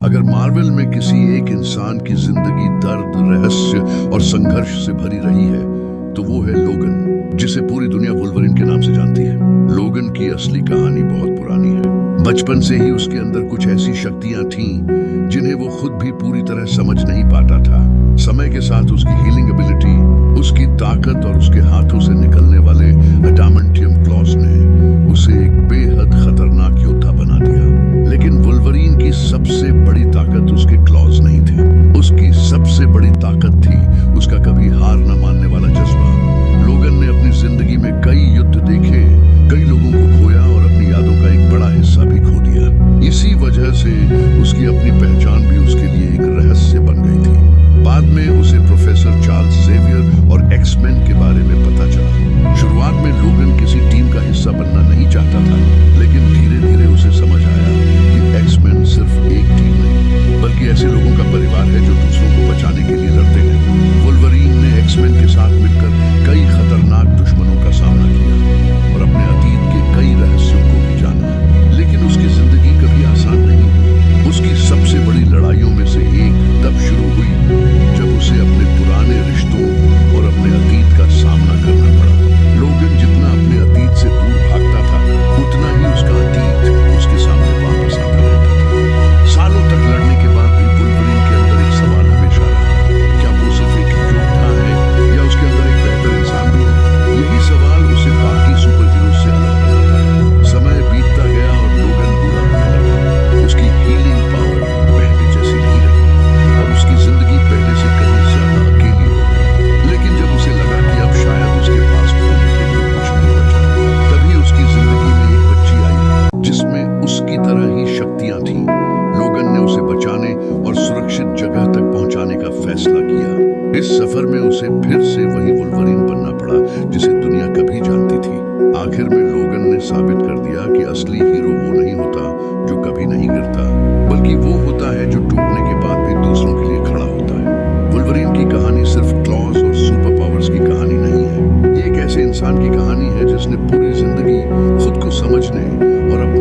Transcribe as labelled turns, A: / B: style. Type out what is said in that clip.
A: अगर मार्वल में किसी एक इंसान की जिंदगी दर्द, रहस्य और संघर्ष से भरी रही है तो वो है लोगन, जिसे पूरी दुनिया वुल्वरीन के नाम से जानती है। लोगन की असली कहानी बहुत पुरानी है। बचपन से ही उसके अंदर कुछ ऐसी शक्तियां थीं जिन्हें वो खुद भी पूरी तरह समझ नहीं पाता था। समय के साथ उसकी हीलिंग एबिलिटी, उसकी ताकत और उसके हाथों से निकलने वाले अडामंटियम क्लॉज ने उसे एक बेहद खतरनाक योद्धा बना दिया। लेकिन वुल्वरीन की सबसे बड़ी ताकत उसके क्लॉज नहीं थे। उसकी सबसे बड़ी ताकत थी उसका कभी हार न मानने वाला जज्बा। लोगन ने अपनी जिंदगी में कई युद्ध देखे, कई लोगों को खोया और अपनी यादों का एक बड़ा हिस्सा भी खो दिया। इसी वजह से उसकी अपनी पहचान भी उसके लिए एक रहस्य बन गई थी। बाद में उसे प्रोफेसर चार्ल्स जेवियर और एक्समैन के बारे में पता चला। शुरुआत में लोगन किसी टीम का हिस्सा बनना नहीं चाहता था, लेकिन धीरे धीरे उसे समझ आया कि एक्समैन सिर्फ एक टीम नहीं, बल्कि ऐसे लोगों का परिवार है जो दूसरों को बचाने के लिए लड़ते हैं। वुल्वरीन ने एक्समैन के साथ मिलकर कई खतरनाक दुश्मनों का सामना किया और अपने अतीत के कई रहस्यों को भी जाना। लेकिन उसकी जिंदगी कभी आसान नहीं हुई। उसकी सबसे बड़ी लड़ाइयों में से एक तब शुरू हुई जब उसे अपने पुराने रिश्तों और अपने अतीत का सामना करना पड़ा। लोगन जितना अपने अतीत से दूर भागता था, उतना ही उसका अतीत उसके सामने वापस आता रहता था। सालों तक लड़ने के बाद भी वुल्वरीन के अंदर एक सवाल हमेशा रहा, क्या वो सिर्फ एक योद्धा है या उसके अंदर एक बेहतर इंसान भी है? यही सवाल उसे बाकी सुपर हीरो से अलग बनाता है। समय बीतता गया और लोगन बुरा होने लगा। उसकी हीलिंग पावर पहले जैसी नहीं रही और उसकी जिंदगी पहले से कहीं ज्यादा अकेली हो गई। लेकिन जब उसे लगा कि अब शायद उसके पास खोने के लिए कुछ नहीं बचा, तभी उसकी जिंदगी में एक बच्ची आई जिसमें उसकी तरह ही शक्तियां थीं। लोगन ने उसे बचाने और सुरक्षित जगह तक पहुंचाने का फैसला किया। इस सफर में उसे फिर से वही वुल्वरीन बनना पड़ा जिसे दुनिया कभी जानती थी। आखिर में लोगन ने साबित कर दिया कि असली हीरो वो नहीं होता जो कभी नहीं गिरता, बल्कि वो होता है जो टूटने के बाद भी दूसरों के लिए खड़ा होता है। वुल्वरीन की कहानी सिर्फ क्लॉज और सुपर पावर्स की कहानी नहीं है। ये एक ऐसे इंसान की कहानी है जिसने पूरी जिंदगी खुद को समझने और अपने